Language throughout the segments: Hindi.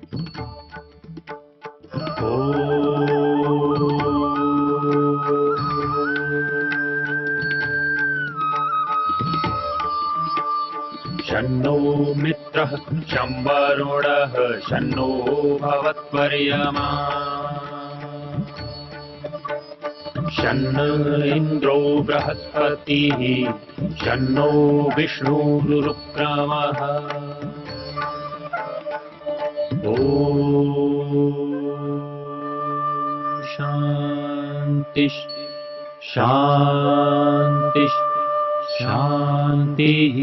शन्नो मित्रः शं वरुणः शन्नो भवत्वर्यमा शन्न इन्द्रो बृहस्पतिः शन्नो विष्णुरुक्रमः ॐ शान्ति शान्ति शान्तिः।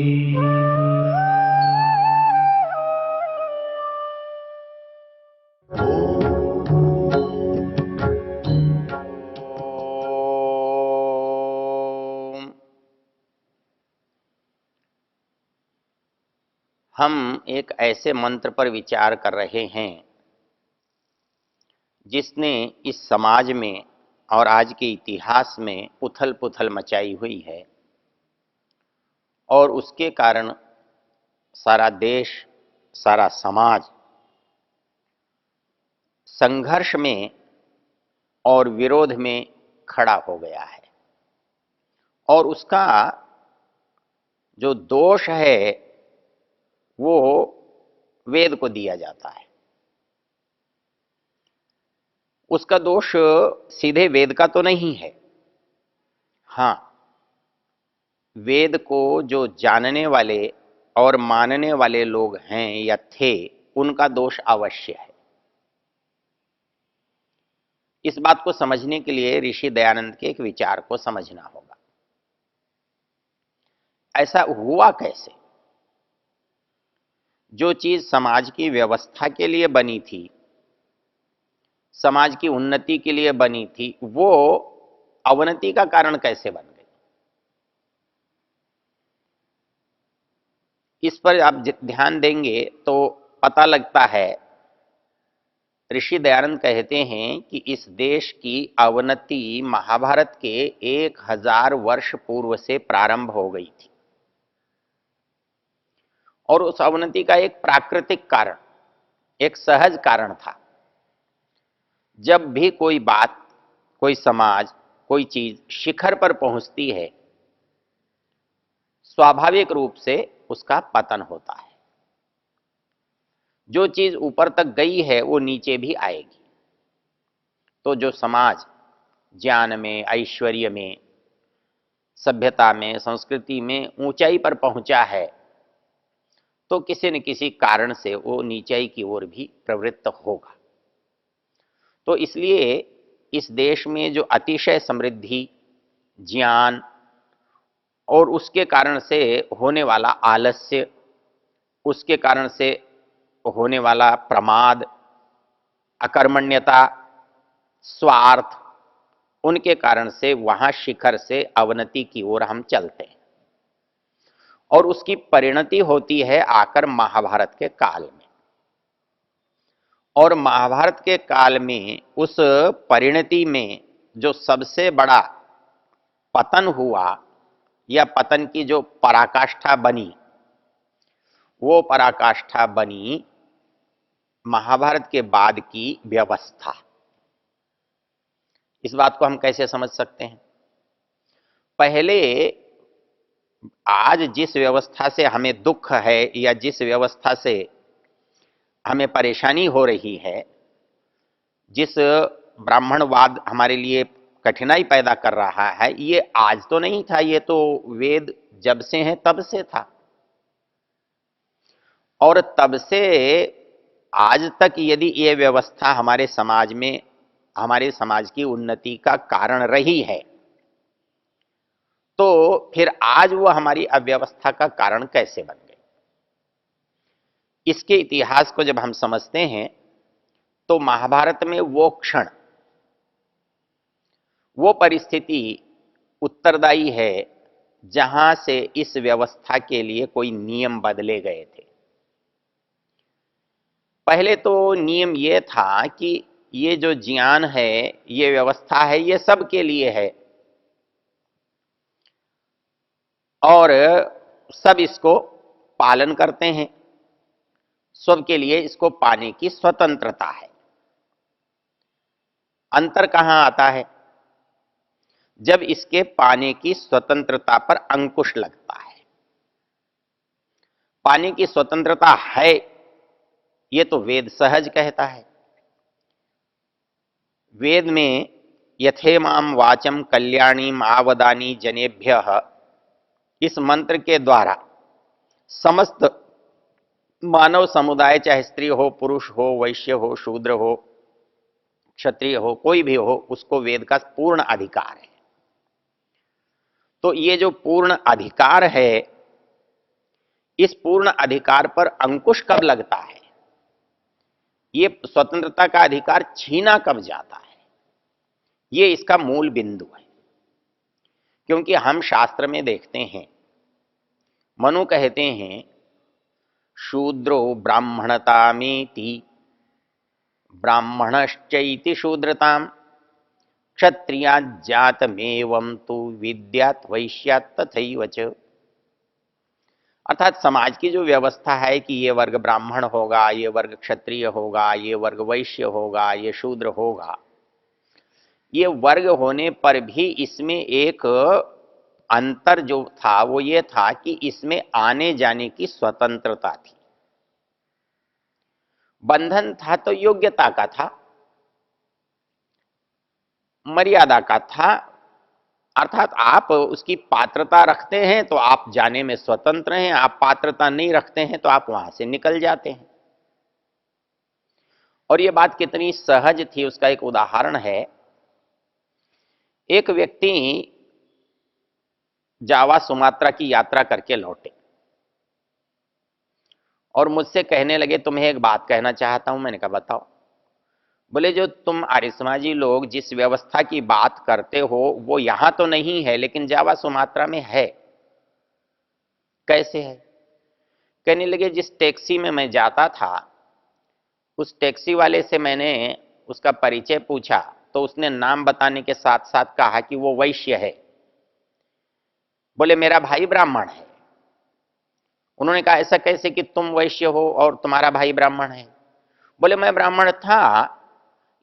हम एक ऐसे मंत्र पर विचार कर रहे हैं जिसने इस समाज में और आज के इतिहास में उथल पुथल मचाई हुई है और उसके कारण सारा देश, सारा समाज संघर्ष में और विरोध में खड़ा हो गया है। और उसका जो दोष है वो वेद को दिया जाता है। उसका दोष सीधे वेद का तो नहीं है। हाँ, वेद को जो जानने वाले और मानने वाले लोग हैं या थे, उनका दोष अवश्य है। इस बात को समझने के लिए ऋषि दयानंद के एक विचार को समझना होगा। ऐसा हुआ कैसे? जो चीज समाज की व्यवस्था के लिए बनी थी, समाज की उन्नति के लिए बनी थी, वो अवनति का कारण कैसे बन गई? इस पर आप ध्यान देंगे तो पता लगता है। ऋषि दयानंद कहते हैं कि इस देश की अवनति महाभारत के 1000 वर्ष पूर्व से प्रारंभ हो गई थी और उस अवनति का एक प्राकृतिक कारण, एक सहज कारण था। जब भी कोई बात, कोई समाज, कोई चीज शिखर पर पहुंचती है, स्वाभाविक रूप से उसका पतन होता है। जो चीज ऊपर तक गई है वो नीचे भी आएगी। तो जो समाज ज्ञान में, ऐश्वर्य में, सभ्यता में, संस्कृति में ऊंचाई पर पहुंचा है, तो किसी न किसी कारण से वो नीचाई की ओर भी प्रवृत्त होगा। तो इसलिए इस देश में जो अतिशय समृद्धि, ज्ञान और उसके कारण से होने वाला आलस्य, उसके कारण से होने वाला प्रमाद, अकर्मण्यता, स्वार्थ, उनके कारण से वहां शिखर से अवनति की ओर हम चलते हैं। और उसकी परिणति होती है आकर महाभारत के काल में। और महाभारत के काल में उस परिणति में जो सबसे बड़ा पतन हुआ या पतन की जो पराकाष्ठा बनी, वो पराकाष्ठा बनी महाभारत के बाद की व्यवस्था। इस बात को हम कैसे समझ सकते हैं? पहले आज जिस व्यवस्था से हमें दुख है या जिस व्यवस्था से हमें परेशानी हो रही है, जिस ब्राह्मणवाद हमारे लिए कठिनाई पैदा कर रहा है, ये आज तो नहीं था, ये तो वेद जब से हैं तब से था। और तब से आज तक यदि ये व्यवस्था हमारे समाज में, हमारे समाज की उन्नति का कारण रही है, तो फिर आज वो हमारी अव्यवस्था का कारण कैसे बन गई? इसके इतिहास को जब हम समझते हैं तो महाभारत में वो क्षण, वो परिस्थिति उत्तरदायी है जहां से इस व्यवस्था के लिए कोई नियम बदले गए थे। पहले तो नियम ये था कि ये जो ज्ञान है, ये व्यवस्था है, ये सबके लिए है और सब इसको पालन करते हैं, सबके लिए इसको पाने की स्वतंत्रता है। अंतर कहां आता है? जब इसके पाने की स्वतंत्रता पर अंकुश लगता है। पाने की स्वतंत्रता है, ये तो वेद सहज कहता है। वेद में यथेमाम वाचम कल्याणी आवदानी जनेभ्यः, इस मंत्र के द्वारा समस्त मानव समुदाय, चाहे स्त्री हो, पुरुष हो, वैश्य हो, शूद्र हो, क्षत्रिय हो, कोई भी हो, उसको वेद का पूर्ण अधिकार है। तो ये जो पूर्ण अधिकार है, इस पूर्ण अधिकार पर अंकुश कब लगता है, ये स्वतंत्रता का अधिकार छीना कब जाता है, ये इसका मूल बिंदु है। क्योंकि हम शास्त्र में देखते हैं, मनु कहते हैं शूद्रो ब्राह्मणतामेति ब्राह्मणश्चैति शूद्रताम क्षत्रिया जातमेवं तु विद्यात वैश्यात तथैव च। अर्थात समाज की जो व्यवस्था है कि ये वर्ग ब्राह्मण होगा, ये वर्ग क्षत्रिय होगा, ये वर्ग वैश्य होगा, ये शूद्र होगा, ये वर्ग होने पर भी इसमें एक अंतर जो था वो ये था कि इसमें आने जाने की स्वतंत्रता थी। बंधन था तो योग्यता का था, मर्यादा का था। अर्थात आप उसकी पात्रता रखते हैं तो आप जाने में स्वतंत्र हैं, आप पात्रता नहीं रखते हैं तो आप वहां से निकल जाते हैं। और ये बात कितनी सहज थी उसका एक उदाहरण है। एक व्यक्ति जावा सुमात्रा की यात्रा करके लौटे और मुझसे कहने लगे तुम्हें एक बात कहना चाहता हूं। मैंने कहा बताओ। बोले जो तुम आर्य समाजी लोग जिस व्यवस्था की बात करते हो वो यहां तो नहीं है लेकिन जावा सुमात्रा में है। कैसे है? कहने लगे जिस टैक्सी में मैं जाता था उस टैक्सी वाले से मैंने उसका परिचय पूछा तो उसने नाम बताने के साथ साथ कहा कि वो वैश्य है। बोले मेरा भाई ब्राह्मण है। उन्होंने कहा ऐसा कैसे कि तुम वैश्य हो और तुम्हारा भाई ब्राह्मण है? बोले मैं ब्राह्मण था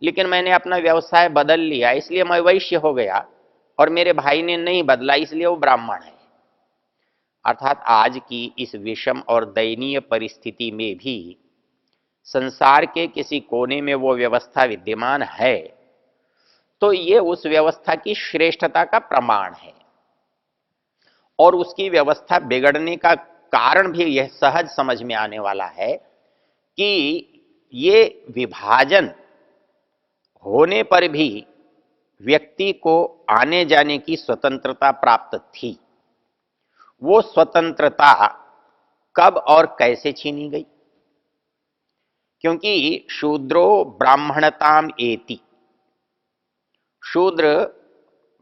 लेकिन मैंने अपना व्यवसाय बदल लिया इसलिए मैं वैश्य हो गया और मेरे भाई ने नहीं बदला इसलिए वो ब्राह्मण है। अर्थात आज की इस विषम और दयनीय परिस्थिति में भी संसार के किसी कोने में वो व्यवस्था विद्यमान है तो ये उस व्यवस्था की श्रेष्ठता का प्रमाण है। और उसकी व्यवस्था बिगड़ने का कारण भी यह सहज समझ में आने वाला है कि ये विभाजन होने पर भी व्यक्ति को आने जाने की स्वतंत्रता प्राप्त थी। वो स्वतंत्रता कब और कैसे छीनी गई? क्योंकि शूद्रो ब्राह्मणताम एति, शूद्र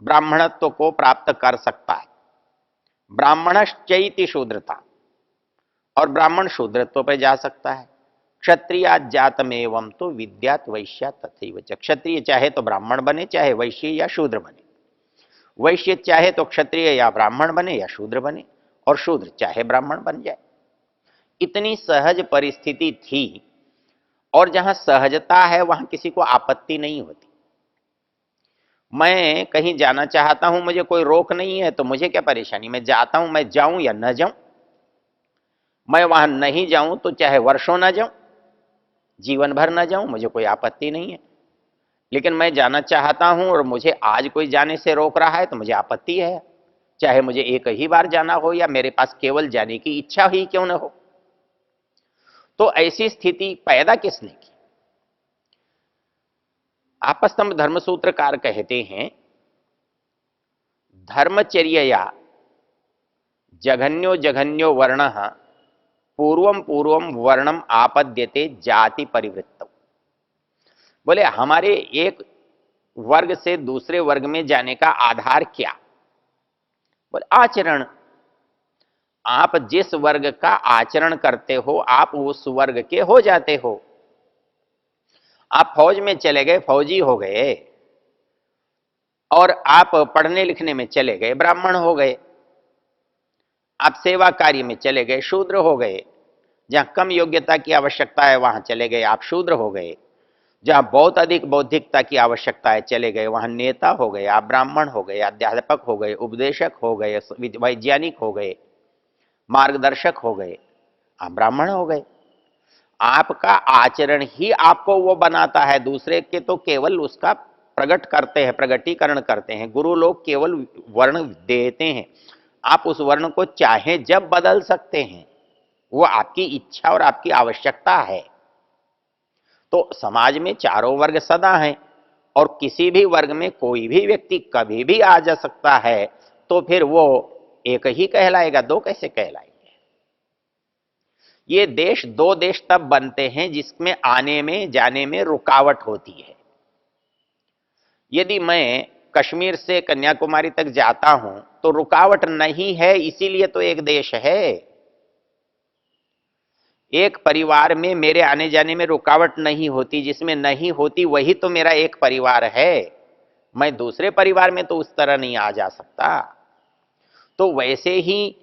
ब्राह्मणत्व को प्राप्त कर सकता है। ब्राह्मणश्चैति शूद्रता, और ब्राह्मण शूद्रत्व पर जा सकता है। क्षत्रिया जातमेवं तो विद्यात वैश्या तथैव च, क्षत्रिय चाहे तो ब्राह्मण बने चाहे वैश्य या शूद्र बने, वैश्य चाहे तो क्षत्रिय या ब्राह्मण बने या शूद्र बने, और शूद्र चाहे ब्राह्मण बन जाए। इतनी सहज परिस्थिति थी और जहां सहजता है वहां किसी को आपत्ति नहीं होती। मैं कहीं जाना चाहता हूं, मुझे कोई रोक नहीं है तो मुझे क्या परेशानी, मैं जाता हूं, मैं जाऊं या न जाऊं। मैं वहां नहीं जाऊं तो चाहे वर्षों न जाऊं, जीवन भर न जाऊं, मुझे कोई आपत्ति नहीं है। लेकिन मैं जाना चाहता हूं और मुझे आज कोई जाने से रोक रहा है तो मुझे आपत्ति है, चाहे मुझे एक ही बार जाना हो या मेरे पास केवल जाने की इच्छा ही क्यों न हो। तो ऐसी स्थिति पैदा किसने की? आपस्तंभ धर्मसूत्रकार कहते हैं धर्मचर्यया जघन्यो जघन्यो वर्ण पूर्वम पूर्वम वर्णम आपद्यते जाति परिवृत्त। बोले हमारे एक वर्ग से दूसरे वर्ग में जाने का आधार क्या? बोले आचरण। आप जिस वर्ग का आचरण करते हो आप उस वर्ग के हो जाते हो। आप फौज में चले गए, फौजी हो गए, और आप पढ़ने लिखने में चले गए, ब्राह्मण हो गए। आप सेवा कार्य में चले गए, शूद्र हो गए। जहां कम योग्यता की आवश्यकता है वहां चले गए, आप शूद्र हो गए। जहां बहुत अधिक बौद्धिकता की आवश्यकता है चले गए, वहां नेता हो गए, आप ब्राह्मण हो गए, अध्यापक हो गए, उपदेशक हो गए, वैज्ञानिक हो गए, मार्गदर्शक हो गए, आप ब्राह्मण हो गए। आपका आचरण ही आपको वो बनाता है, दूसरे के तो केवल उसका प्रकट करते हैं, प्रगटीकरण करते हैं। गुरु लोग केवल वर्ण देते हैं, आप उस वर्ण को चाहे जब बदल सकते हैं, वो आपकी इच्छा और आपकी आवश्यकता है। तो समाज में चारों वर्ग सदा हैं और किसी भी वर्ग में कोई भी व्यक्ति कभी भी आ जा सकता है, तो फिर वो एक ही कहलाएगा, दो कैसे कहलाएंगे? ये देश दो देश तब बनते हैं जिसमें आने में जाने में रुकावट होती है। यदि मैं कश्मीर से कन्याकुमारी तक जाता हूं तो रुकावट नहीं है, इसीलिए तो एक देश है। एक परिवार में मेरे आने जाने में रुकावट नहीं होती, जिसमें नहीं होती वही तो मेरा एक परिवार है। मैं दूसरे परिवार में तो उस तरह नहीं आ जा सकता। तो वैसे ही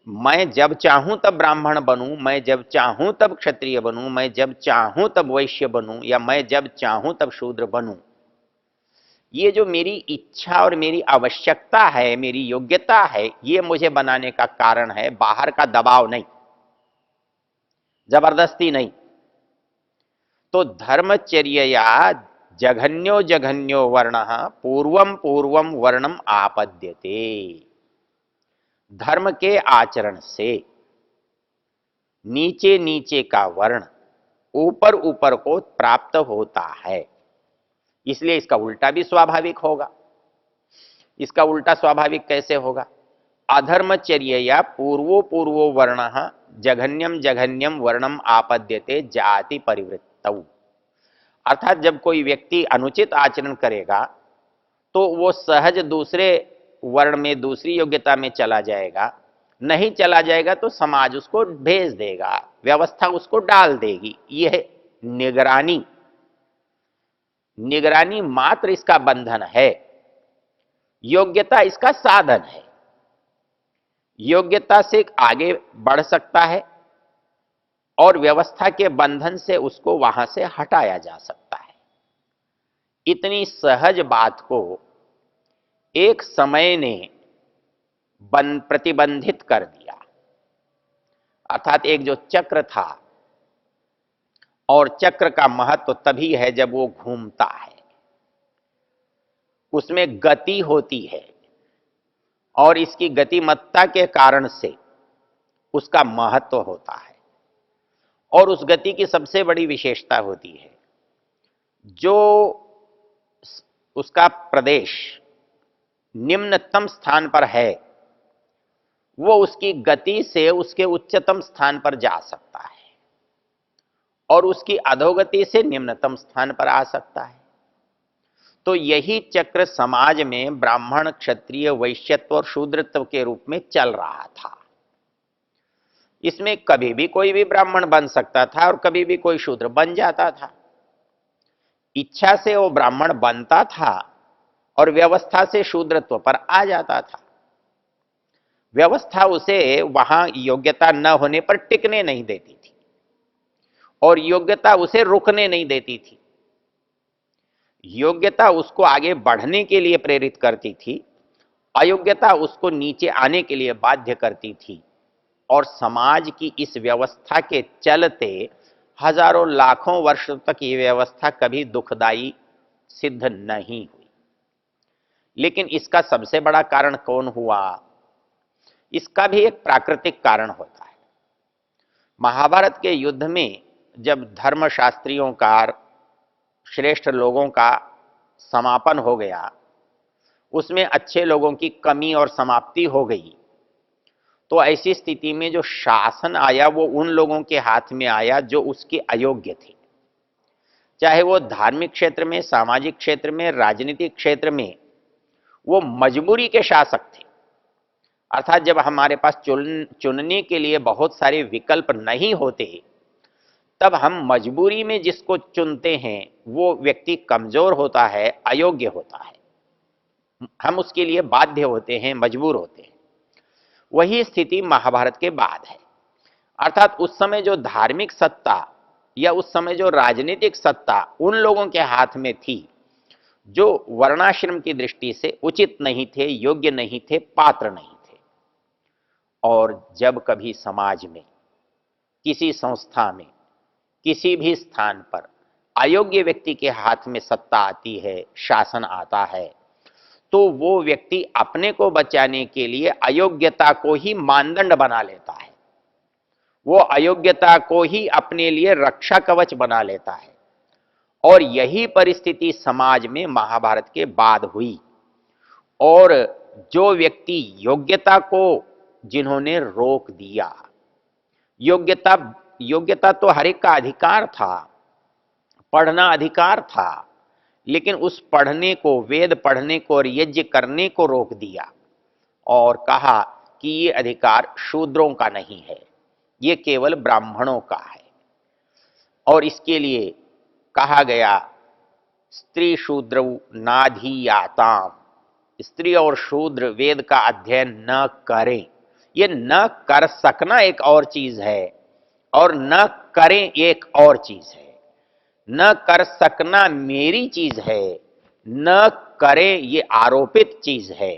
मैं जब चाहूं तब ब्राह्मण बनूं, मैं जब चाहूं तब क्षत्रिय बनूं, मैं जब चाहूं तब वैश्य बनूं, या मैं जब चाहूं तब शूद्र बनूं। ये जो मेरी इच्छा और मेरी आवश्यकता है, मेरी योग्यता है, ये मुझे बनाने का कारण है, बाहर का दबाव नहीं, जबरदस्ती नहीं। तो धर्मचर्यया जघन्यो जघन्यो वर्ण पूर्वम पूर्वम वर्णम आपद्यते। धर्म के आचरण से नीचे नीचे का वर्ण ऊपर ऊपर को प्राप्त होता है, इसलिए इसका उल्टा भी स्वाभाविक होगा। इसका उल्टा स्वाभाविक कैसे होगा? अधर्मचर्यया पूर्वो पूर्वो वर्ण जघन्यम जघन्यम वर्णम आपद्यते जाति परिवृत्तौ। अर्थात जब कोई व्यक्ति अनुचित आचरण करेगा तो वो सहज दूसरे वर्ण में, दूसरी योग्यता में चला जाएगा। नहीं चला जाएगा तो समाज उसको भेज देगा, व्यवस्था उसको डाल देगी। यह निगरानी, निगरानी मात्र इसका बंधन है, योग्यता इसका साधन है। योग्यता से आगे बढ़ सकता है और व्यवस्था के बंधन से उसको वहां से हटाया जा सकता है। इतनी सहज बात को एक समय ने प्रतिबंधित कर दिया। अर्थात एक जो चक्र था, और चक्र का महत्व तभी है जब वो घूमता है, उसमें गति होती है, और इसकी गतिमत्ता के कारण से उसका महत्व होता है। और उस गति की सबसे बड़ी विशेषता होती है, जो उसका प्रदेश निम्नतम स्थान पर है, वो उसकी गति से उसके उच्चतम स्थान पर जा सकता है, और उसकी अधोगति से निम्नतम स्थान पर आ सकता है। तो यही चक्र समाज में ब्राह्मण, क्षत्रिय, वैश्यत्व और शूद्रत्व के रूप में चल रहा था। इसमें कभी भी कोई भी ब्राह्मण बन सकता था और कभी भी कोई शूद्र बन जाता था। इच्छा से वो ब्राह्मण बनता था और व्यवस्था से शूद्रत्व पर आ जाता था। व्यवस्था उसे वहां योग्यता न होने पर टिकने नहीं देती थी, और योग्यता उसे रुकने नहीं देती थी। योग्यता उसको आगे बढ़ने के लिए प्रेरित करती थी, अयोग्यता उसको नीचे आने के लिए बाध्य करती थी। और समाज की इस व्यवस्था के चलते हजारों लाखों वर्षों तक ये व्यवस्था कभी दुखदाई सिद्ध नहीं हुई। लेकिन इसका सबसे बड़ा कारण कौन हुआ? इसका भी एक प्राकृतिक कारण होता है। महाभारत के युद्ध में जब धर्मशास्त्रियों का, श्रेष्ठ लोगों का समापन हो गया, उसमें अच्छे लोगों की कमी और समाप्ति हो गई, तो ऐसी स्थिति में जो शासन आया वो उन लोगों के हाथ में आया जो उसके अयोग्य थे। चाहे वो धार्मिक क्षेत्र में, सामाजिक क्षेत्र में, राजनीतिक क्षेत्र में, वो मजबूरी के शासक थे। अर्थात जब हमारे पास चुनने के लिए बहुत सारे विकल्प नहीं होते, तब हम मजबूरी में जिसको चुनते हैं वो व्यक्ति कमजोर होता है, अयोग्य होता है, हम उसके लिए बाध्य होते हैं, मजबूर होते हैं। वही स्थिति महाभारत के बाद है। अर्थात उस समय जो धार्मिक सत्ता या उस समय जो राजनीतिक सत्ता उन लोगों के हाथ में थी जो वर्णाश्रम की दृष्टि से उचित नहीं थे, योग्य नहीं थे, पात्र नहीं थे। और जब कभी समाज में, किसी संस्था में, किसी भी स्थान पर अयोग्य व्यक्ति के हाथ में सत्ता आती है, शासन आता है, तो वो व्यक्ति अपने को बचाने के लिए अयोग्यता को ही मानदंड बना लेता है। वो अयोग्यता को ही अपने लिए रक्षा कवच बना लेता है। और यही परिस्थिति समाज में महाभारत के बाद हुई। और जो व्यक्ति योग्यता को जिन्होंने रोक दिया, योग्यता योग्यता तो हर एक का अधिकार था, पढ़ना अधिकार था, लेकिन उस पढ़ने को, वेद पढ़ने को और यज्ञ करने को रोक दिया और कहा कि ये अधिकार शूद्रों का नहीं है, ये केवल ब्राह्मणों का है। और इसके लिए कहा गया स्त्री शूद्र नाधीयाताम, स्त्री और शूद्र वेद का अध्ययन न करें। ये न कर सकना एक और चीज है और न करें एक और चीज है। न कर सकना मेरी चीज है, न करें ये आरोपित चीज है।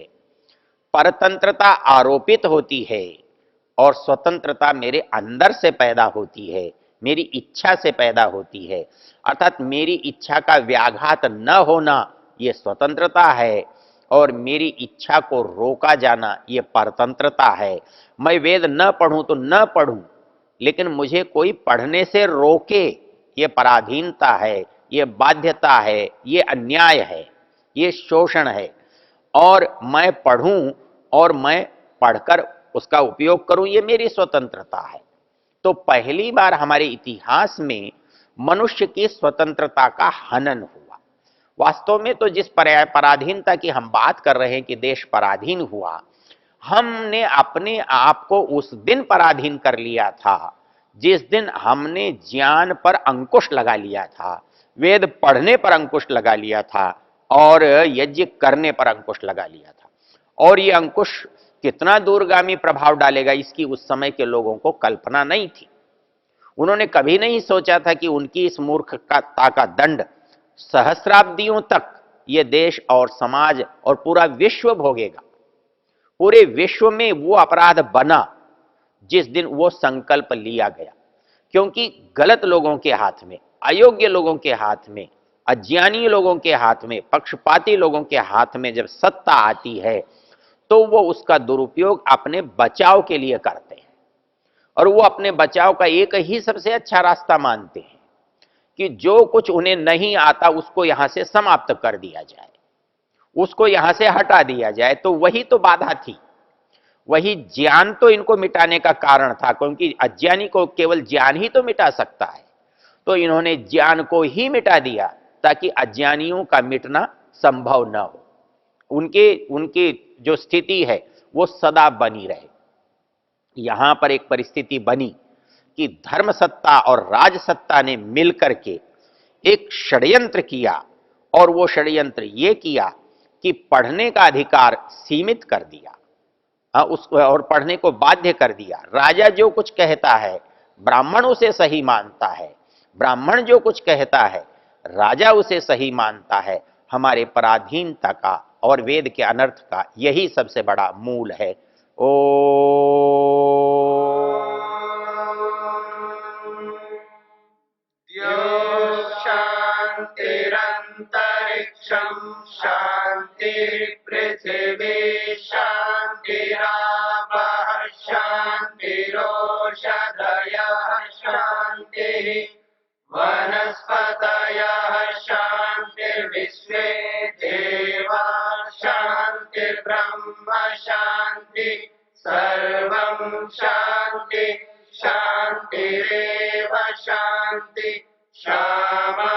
परतंत्रता आरोपित होती है और स्वतंत्रता मेरे अंदर से पैदा होती है, मेरी इच्छा से पैदा होती है। अर्थात मेरी इच्छा का व्याघात न होना ये स्वतंत्रता है और मेरी इच्छा को रोका जाना ये परतंत्रता है। मैं वेद न पढ़ूं तो न पढ़ूं, लेकिन मुझे कोई पढ़ने से रोके ये पराधीनता है, ये बाध्यता है, ये अन्याय है, ये शोषण है। और मैं पढ़ूं और मैं पढ़कर उसका उपयोग करूं, ये मेरी स्वतंत्रता है। तो पहली बार हमारे इतिहास में मनुष्य की स्वतंत्रता का हनन हुआ। वास्तव में तो जिस पराधीनता की हम बात कर रहे हैं कि देश पराधीन हुआ, हमने अपने आप को उस दिन पराधीन कर लिया था जिस दिन हमने ज्ञान पर अंकुश लगा लिया था, वेद पढ़ने पर अंकुश लगा लिया था और यज्ञ करने पर अंकुश लगा लिया था। और ये अंकुश कितना दूरगामी प्रभाव डालेगा इसकी उस समय के लोगों को कल्पना नहीं थी। उन्होंने कभी नहीं सोचा था कि उनकी इस मूर्खता का दंड सहस्राब्दियों तक ये देश और समाज और पूरा विश्व भोगेगा। पूरे विश्व में वो अपराध बना जिस दिन वो संकल्प लिया गया। क्योंकि गलत लोगों के हाथ में, अयोग्य लोगों के हाथ में, अज्ञानी लोगों के हाथ में, पक्षपाती लोगों के हाथ में जब सत्ता आती है तो वो उसका दुरुपयोग अपने बचाव के लिए करते हैं। और वो अपने बचाव का एक ही सबसे अच्छा रास्ता मानते हैं कि जो कुछ उन्हें नहीं आता उसको यहां से समाप्त कर दिया जाए, उसको यहां से हटा दिया जाए। तो वही तो बाधा थी, वही ज्ञान तो इनको मिटाने का कारण था, क्योंकि अज्ञानी को केवल ज्ञान ही तो मिटा सकता है। तो इन्होंने ज्ञान को ही मिटा दिया ताकि अज्ञानियों का मिटना संभव न हो, उनके उनकी जो स्थिति है वो सदा बनी रहे। यहां पर एक परिस्थिति बनी कि धर्म सत्ता और राज सत्ता ने मिलकर के एक षड्यंत्र किया और वो षड्यंत्र ये किया कि पढ़ने का अधिकार सीमित कर दिया, हाँ, उसको और पढ़ने को बाध्य कर दिया। राजा जो कुछ कहता है ब्राह्मण उसे सही मानता है, ब्राह्मण जो कुछ कहता है राजा उसे सही मानता है। हमारे पराधीनता का और वेद के अनर्थ का यही सबसे बड़ा मूल है। ओ शान्तिरन्तरिक्षं शान्तिर्पृथिवी शान्तिरापः शान्तिरोषधयः शान्तिः वनस्पतयः शान्तिर्विश्वे देवा शान्तिर्ब्रह्म शान्ति सर्वं शान्ति शान्तिरेव शान्ति क्षमा